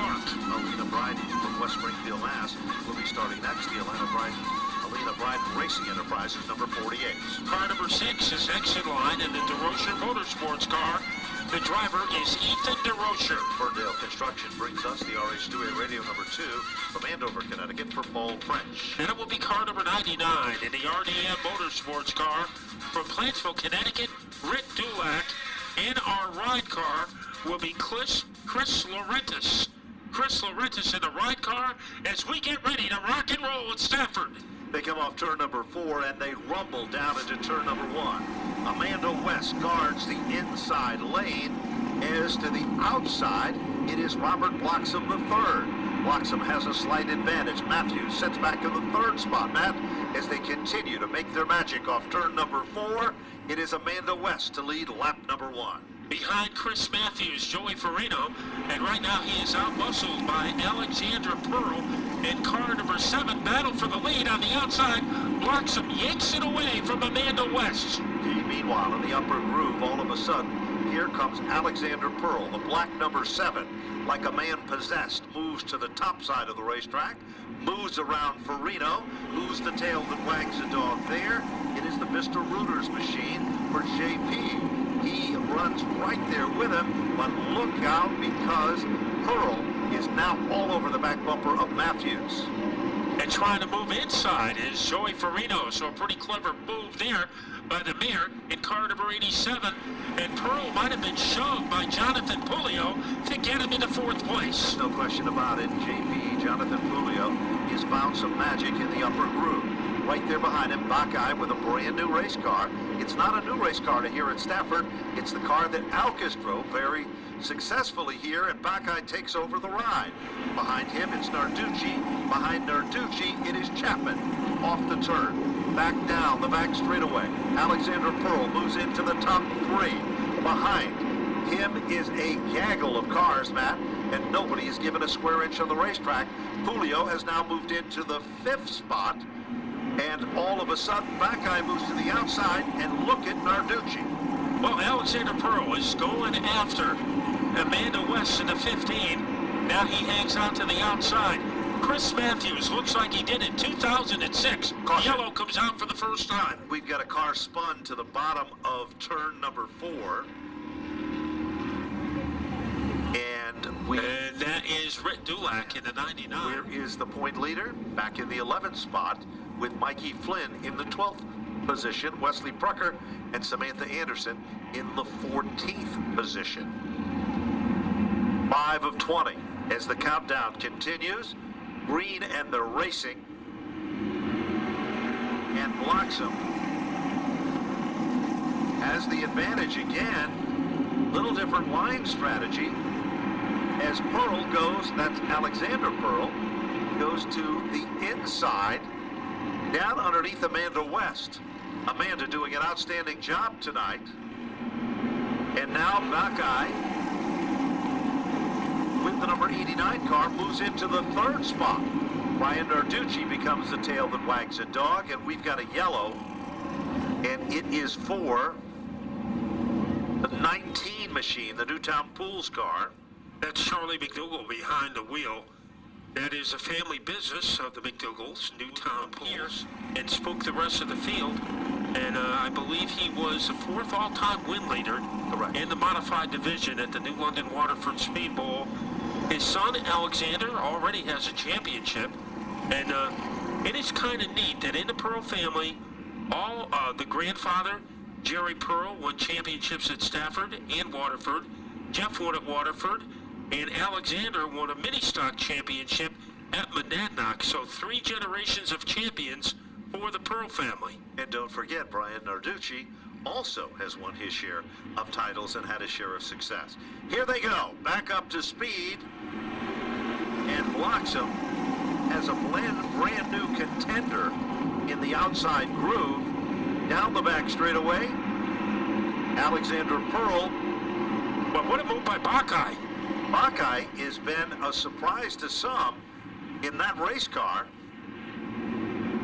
Park. Alina Bryden from West Springfield, Mass. will be starting next. The Alina Bryden Racing Enterprises, number 48. Car number 6 is next in line in the DeRocher Motorsports car. The driver is Ethan DeRocher. Ferndale Construction brings us the RH2A Radio number 2 from Andover, Connecticut for Paul French. And it will be car number 99 in the RDM Motorsports car from Plantsville, Connecticut, Rick Dulac. And our ride car will be Chris Laurentis. Chris Laurentis in the ride car as we get ready to rock and roll at Stafford. They come off turn number 4 and they rumble down into turn number 1. Amanda West guards the inside lane. As to the outside, it is Robert Bloxam III. Bloxam has a slight advantage. Matthews sets back in the 3rd spot. Matt, as they continue to make their magic off turn number 4, it is Amanda West to lead lap number 1. Behind Chris Matthews, Joey Farino, and right now he is outmuscled by Alexandra Pearl. And car number 7 battle for the lead on the outside. Bloxam yanks it away from Amanda West. Meanwhile, in the upper groove, all of a sudden, here comes Alexander Pearl, the black number 7, like a man possessed, moves to the top side of the racetrack, moves around Farino, who's the tail that wags the dog there. It is the Mr. Reuters machine for JP. He runs right there with him, but look out because Pearl is now all over the back bumper of Matthews. And trying to move inside is Joey Farino, so a pretty clever move there by the mare in car number 87. And Pearl might have been shoved by Jonathan Pulio to get him into 4th place. No question about it. JP, Jonathan Pulio, has found some magic in the upper groove. Right there behind him, Buckeye with a brand new race car. It's not a new race car to here at Stafford. It's the car that Alcas drove very successfully here, and Buckeye takes over the ride. Behind him, it's Narducci. Behind Narducci, it is Chapman. Off the turn. Back down the back straightaway. Alexander Pearl moves into the top 3. Behind him is a gaggle of cars, Matt, and nobody is given a square inch on the racetrack. Pulio has now moved into the 5th spot. And all of a sudden, Buckeye moves to the outside, and look at Narducci. Well, Alexander Pearl is going after Amanda West in the 15. Now he hangs out to the outside. Chris Matthews looks like he did in 2006. Caution. Yellow comes out for the first time. We've got a car spun to the bottom of turn number 4. And that is Rick Dulac in the 99. Where is the point leader? Back in the 11th spot with Mikey Flynn in the 12th position, Wesley Brucker and Samantha Anderson in the 14th position. 5 of 20 as the countdown continues. Green and the racing. And Bloxam has the advantage again. Little different line strategy. As Pearl goes, that's Alexander Pearl, goes to the inside, down underneath Amanda West. Amanda doing an outstanding job tonight. And now Buckeye, with the number 89 car, moves into the 3rd spot. Brian Narducci becomes the tail that wags a dog, and we've got a yellow, and it is for the 19 machine, the Newtown Pools car. That's Charlie McDougall behind the wheel. That is a family business of the McDougalls, Newtown Pools, and spooked the rest of the field. And I believe he was the 4th all-time win leader in the modified division at the New London Waterford Speed Bowl. His son, Alexander, already has a championship. And it is kind of neat that in the Pearl family, all the grandfather, Jerry Pearl, won championships at Stafford and Waterford. Jeff won at Waterford. And Alexander won a mini-stock championship at Monadnock. So 3 generations of champions for the Pearl family. And don't forget, Brian Narducci also has won his share of titles and had a share of success. Here they go, back up to speed. And Bloxam has a brand new contender in the outside groove. Down the back straightaway, Alexander Pearl. But what a move by Buckeye. Buckeye has been a surprise to some in that race car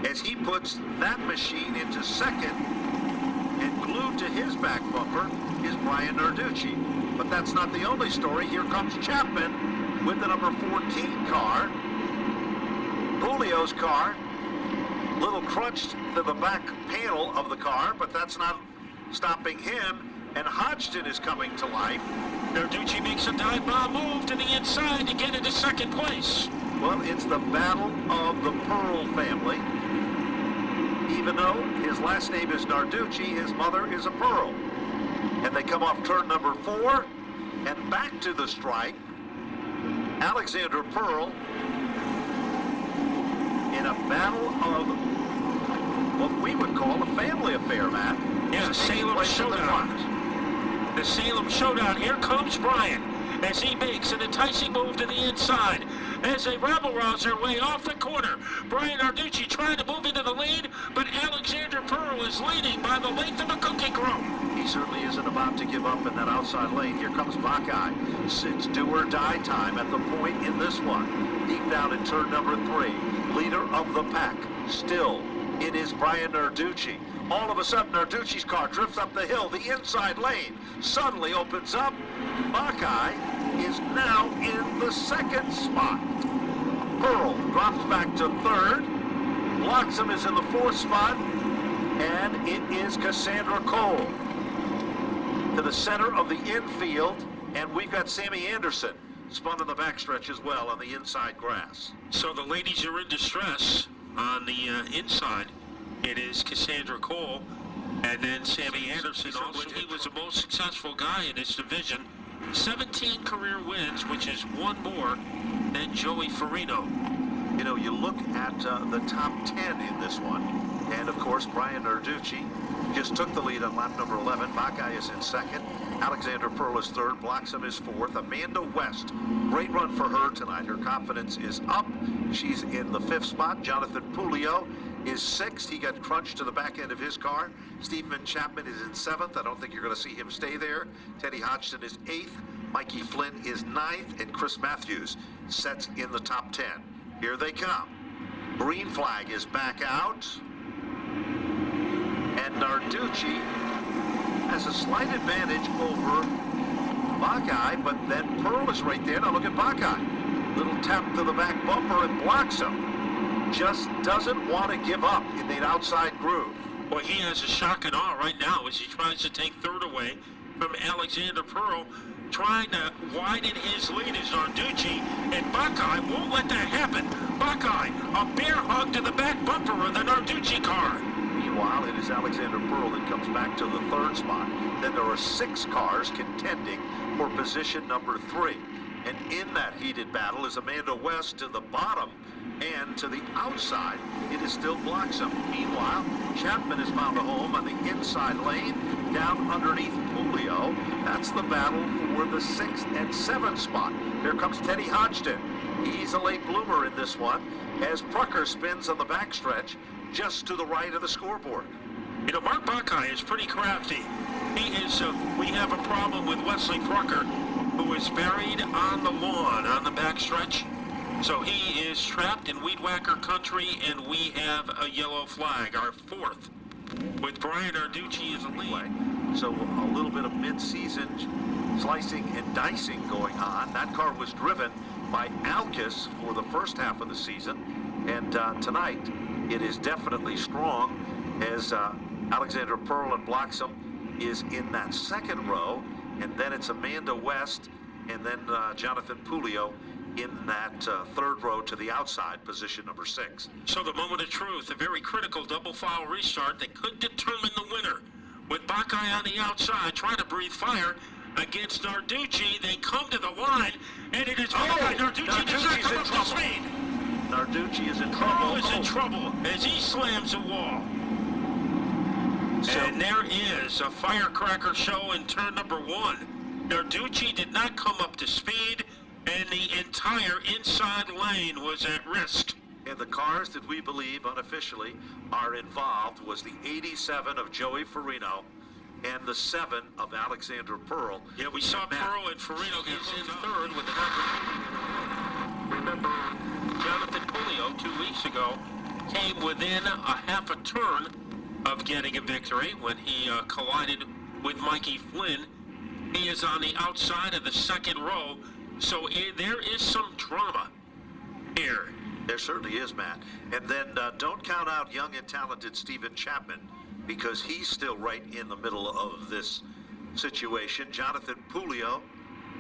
as he puts that machine into 2nd, and glued to his back bumper is Brian Narducci. But that's not the only story. Here comes Chapman with the number 14 car. Julio's car, little crunched to the back panel of the car, but that's not stopping him. And Hodgson is coming to life. Narducci makes a dive bomb move to the inside to get into second place. Well, it's the battle of the Pearl family. Even though his last name is Narducci, his mother is a Pearl. And they come off turn number 4 and back to the stripe. Alexander Pearl in a battle of what we would call a family affair, Matt. Yeah, Salem Showdown. The Salem Showdown. Here comes Brian as he makes an enticing move to the inside. As they rabble-rouse their way off the corner, Brian Narducci trying to move into the lead, but Alexander Pearl is leading by the length of a cookie crumb. He certainly isn't about to give up in that outside lane. Here comes Buckeye. It's do or die time at the point in this one. Deep down in turn number 3. Leader of the pack. Still, it is Brian Narducci. All of a sudden, Narducci's car drifts up the hill. The inside lane suddenly opens up. Buckeye is now in the second spot. Pearl drops back to third. Bloxham is in the 4th spot. And it is Cassandra Cole to the center of the infield. And we've got Sammy Anderson spun in the backstretch as well on the inside grass. So the ladies are in distress on the inside. It is Cassandra Cole, and then Sammy Anderson also. He was the most successful guy in this division. 17 career wins, which is one more than Joey Farino. You know, you look at the top 10 in this one, and of course, Brian Narducci just took the lead on lap number 11. Buckeye is in second. Alexander Pearl is third. Bloxham is fourth. Amanda West, great run for her tonight. Her confidence is up. She's in the 5th spot. Jonathan Pulio is 6th. He got crunched to the back end of his car. Stephen Chapman is in 7th. I don't think you're going to see him stay there. Teddy Hodgson is 8th. Mikey Flynn is 9th. And Chris Matthews sets in the top 10. Here they come. Green flag is back out. And Narducci has a slight advantage over Buckeye, but then Pearl is right there. Now look at Buckeye. Little tap to the back bumper and blocks him. Just doesn't want to give up in that outside groove. Well, he has a shock and awe right now as he tries to take third away from Alexander Pearl, trying to widen his lead as Narducci, and Buckeye won't let that happen. Buckeye, a bear hug to the back bumper of the Narducci car. Meanwhile, it is Alexander Pearl that comes back to the 3rd spot. Then there are 6 cars contending for position number 3. And in that heated battle is Amanda West to the bottom, and to the outside, it is still Bloxham. Meanwhile, Chapman has found a home on the inside lane, down underneath Julio. That's the battle for the 6th and 7th spot. Here comes Teddy Hodgson. He's a late bloomer in this one, as Prucker spins on the backstretch, just to the right of the scoreboard. You know, Mark Buckeye is pretty crafty. He is, we have a problem with Wesley Prucker, who is buried on the lawn on the backstretch. So he is trapped in Weed Whacker country, and we have a yellow flag, our 4th, with Brian Narducci as a lead. So a little bit of mid-season slicing and dicing going on. That car was driven by Alkis for the first half of the season, and tonight it is definitely strong as Alexander Pearl and Bloxham is in that 2nd row, and then it's Amanda West, and then Jonathan Pulio in that 3rd row to the outside, position number 6. So the moment of truth, a very critical double file restart that could determine the winner. With Buckeye on the outside trying to breathe fire against Narducci, they come to the line, and it is Narducci does not come up to speed. Narducci is in trouble. Pearl is in trouble as he slams a wall. And there is a firecracker show in turn number 1. Narducci did not come up to speed, and the entire inside lane was at risk. And the cars that we believe unofficially are involved was the 87 of Joey Farino and the 7 of Alexander Pearl. Yeah, we saw Pearl and Farino get in 3rd with the number. Remember, Jonathan Pulio 2 weeks ago came within a half a turn of getting a victory when he collided with Mikey Flynn. He is on the outside of the 2nd row So there is some drama here. There certainly is, Matt. And then don't count out young and talented Stephen Chapman, because he's still right in the middle of this situation. Jonathan Pulio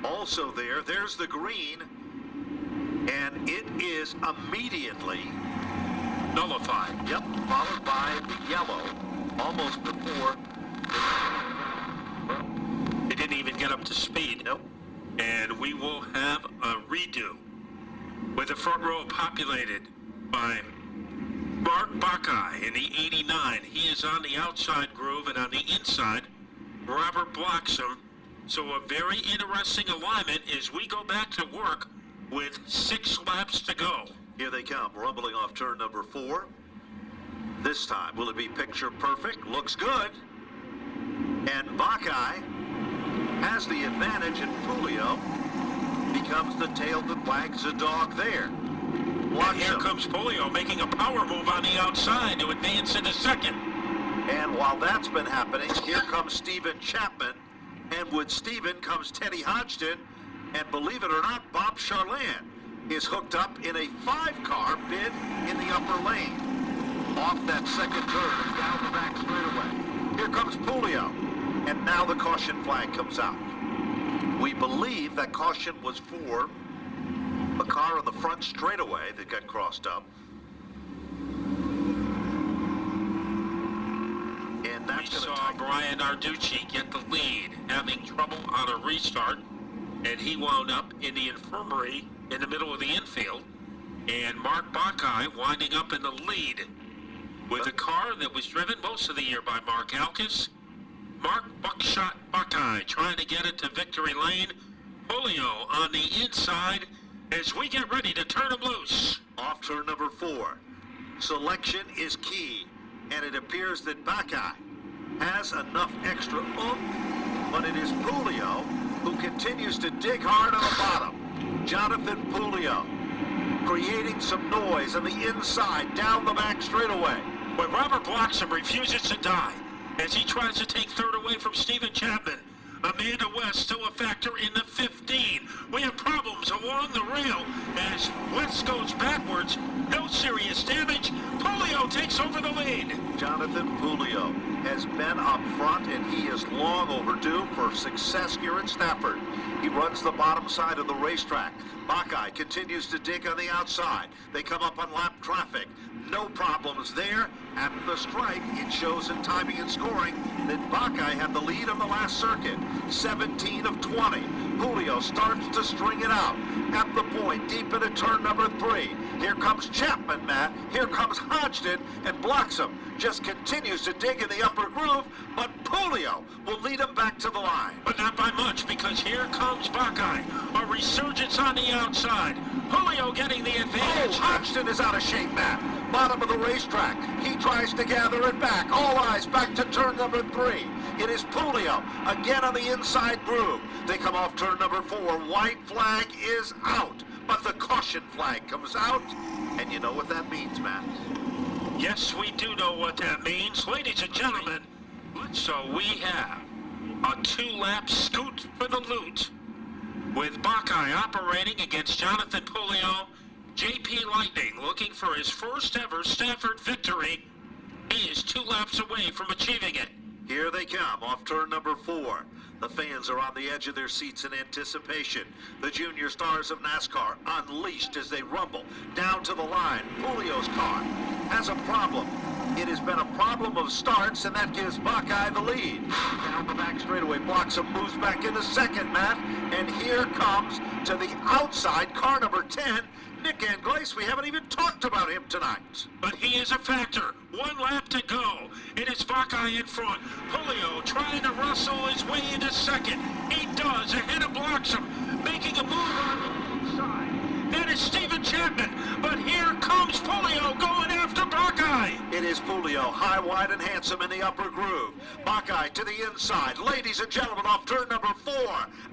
also there. There's the green, and it is immediately Nullified. Yep, followed by the yellow, almost before. They didn't even get up to speed. Nope. And we will have a redo with the front row populated by Mark Buckeye in the 89. He is on the outside groove, and on the inside, Robert Bloxham. So a very interesting alignment as we go back to work with 6 laps to go. Here they come, rumbling off turn number 4. This time, will it be picture perfect? Looks good. And Buckeye has the advantage, and Pulio becomes the tail that wags the dog there. And here comes Pulio making a power move on the outside to advance into second. And while that's been happening, here comes Stephen Chapman. And with Stephen comes Teddy Hodgson. And believe it or not, Bob Charland is hooked up in a 5-car bid in the upper lane. Off that second turn and down the back straightaway. Here comes Pulio. And now the caution flag comes out. We believe that caution was for a car on the front straightaway that got crossed up. And that's We saw Brian Narducci get the lead, having trouble on a restart, and he wound up in the infirmary in the middle of the infield. And Mark Buckeye winding up in the lead with a car that was driven most of the year by Mark Alkis. Mark Buckshot Buckeye trying to get it to victory lane. Pulio on the inside as we get ready to turn him loose. Off turn number 4. Selection is key, and it appears that Buckeye has enough extra oomph, but it is Pulio who continues to dig hard on the bottom. Jonathan Pulio creating some noise on the inside, down the back straightaway. But Robert Bloxham refuses to die as he tries to take third away from Stephen Chapman. Amanda West still a factor in the 15. We have problems along the rail as West goes backwards. No serious damage. Pulio takes over the lead. Jonathan Pulio has been up front, and he is long overdue for success here at Stafford. He runs the bottom side of the racetrack. Buckeye continues to dig on the outside. They come up on lap traffic. No problems there. At the stripe, it shows in timing and scoring that Buckeye had the lead on the last circuit, 17 of 20. Pulio starts to string it out. At the point, deep into turn number 3. Here comes Chapman, Matt. Here comes Hodgson, and Bloxham just continues to dig in the upper groove, but Pulio will lead him back to the line. But not by much, because here comes Buckeye. A resurgence on the outside. Pulio getting the advantage. Oh, Hodgson is out of shape, Matt. Bottom of the racetrack. He tries to gather it back. All eyes back to turn number 3. It is Pulio again on the inside groove. They come off turn number 4. White flag is out, but the caution flag comes out. And you know what that means, Matt? Yes, we do know what that means. Ladies and gentlemen, so we have a 2-lap scoot for the loot with Buckeye operating against Jonathan Pulio. JP Lightning looking for his first ever Stafford victory. He is 2 laps away from achieving it. Here they come off turn number 4. The fans are on the edge of their seats in anticipation. The junior stars of NASCAR unleashed as they rumble down to the line. Pulio's car has a problem. It has been a problem of starts, and that gives Buckeye the lead. Down the back straightaway, Bloxham moves back into second, Matt. And here comes to the outside, car number 10, Nick Anglace. We haven't even talked about him tonight. But he is a factor. 1 lap to go. It is Buckeye in front. Pulio trying to rustle his way into second. He does, ahead of Bloxham, making a move on the inside. That is Stephen Chapman. But here comes Pulio going after Buckeye. It is Pulio, high, wide, and handsome in the upper groove. Buckeye to the inside. Ladies and gentlemen, off turn number 4.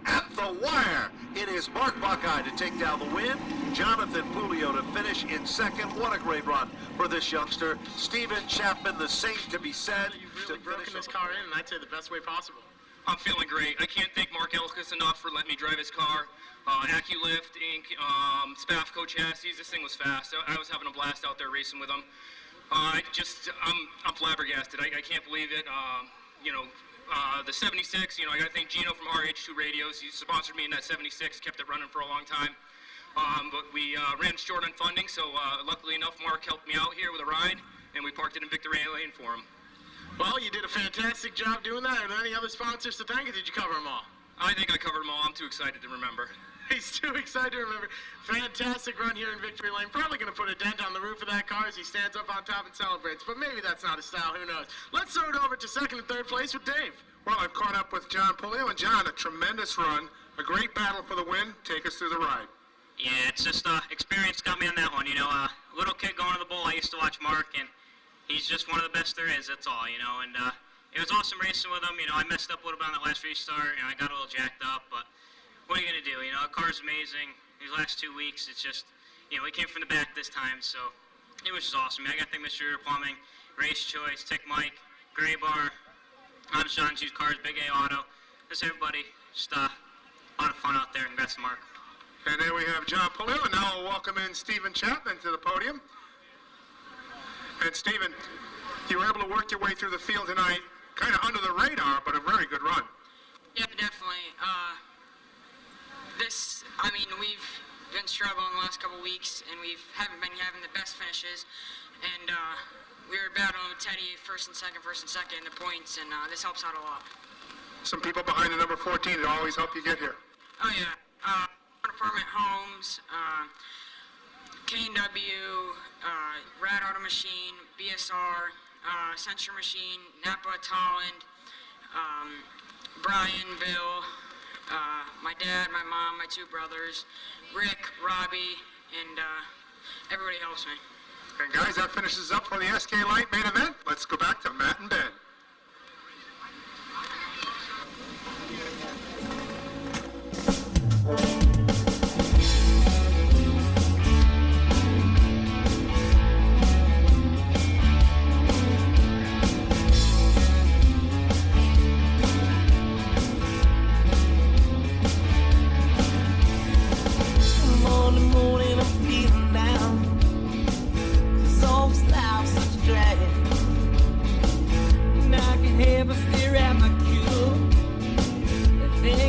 At the wire, it is Mark Buckeye to take down the win. Jonathan Pulio to finish in second. What a great run for this youngster. Stephen Chapman, the same to be said. You've really broken this car in, and I'd say the best way possible. I'm feeling great. I can't thank Mark Elkis enough for letting me drive his car. AccuLift, Inc., Spafco chassis, this thing was fast. I was having a blast out there racing with him. I'm flabbergasted. I can't believe it. The 76, I got to thank Gino from RH2 Radios. He sponsored me in that 76, kept it running for a long time. But we ran short on funding, so luckily enough, Mark helped me out here with a ride, and we parked it in Victory Lane for him. Well, you did a fantastic job doing that. Are there any other sponsors to thank, or did you cover them all? I think I covered them all. I'm too excited to remember. He's too excited to remember. Fantastic run here in Victory Lane. Probably going to put a dent on the roof of that car as he stands up on top and celebrates, but maybe that's not his style. Who knows? Let's throw it over to second and third place with Dave. Well, I've caught up with John Polio, and John, a tremendous run, a great battle for the win. Take us through the ride. Yeah, it's just experience got me on that one. A little kid going to the bowl. I used to watch Mark, and he's just one of the best there is. That's all, and it was awesome racing with him. I messed up a little bit on that last restart, and I got a little jacked up, but what are you going to do? The car's amazing. These last 2 weeks, it's just, we came from the back this time, so it was just awesome. I got to thank Mr. Plumbing, Race Choice, Tick Mike, Gray Bar, Honest John's Used Cars, Big A Auto, just everybody. Just a lot of fun out there. Congrats to Mark. And there we have John Polio, and now we'll welcome in Stephen Chapman to the podium. And Stephen, you were able to work your way through the field tonight, kind of under the radar, but a very good run. Yeah, definitely. We've been struggling the last couple weeks, and we haven't been having the best finishes. And we were battling with Teddy first and second in the points, and this helps out a lot. Some people behind the number 14 that always help you get here. Oh yeah, Apartment Homes, K&W, Rad Auto Machine, BSR, Censure Machine, Napa, Tolland, Brian, Bill, my dad, my mom, my two brothers, Rick, Robbie, and everybody helps me. And guys, that finishes up for the SK Light main event. Let's go back to Matt and Ben.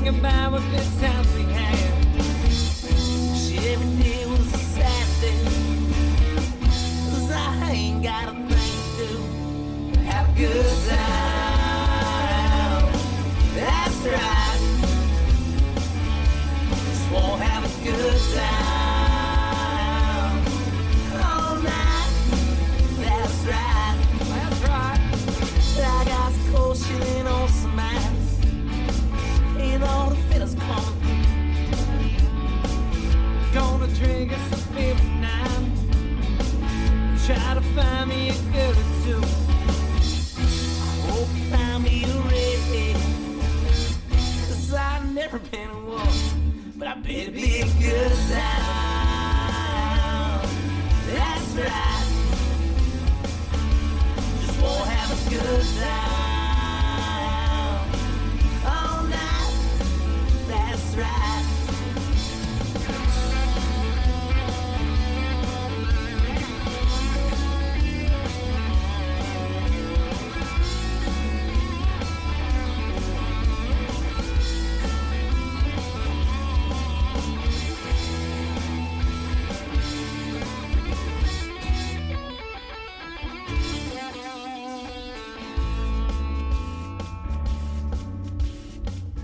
About what good times we had. Every day was a Saturday, 'cause I ain't got a thing to do. Have a good time. That's right. Just won't have a good time all night. That's right. That's right. I got some cold shit on some ice. All the fellas coming. Gonna drink us a beer tonight. Try to find me a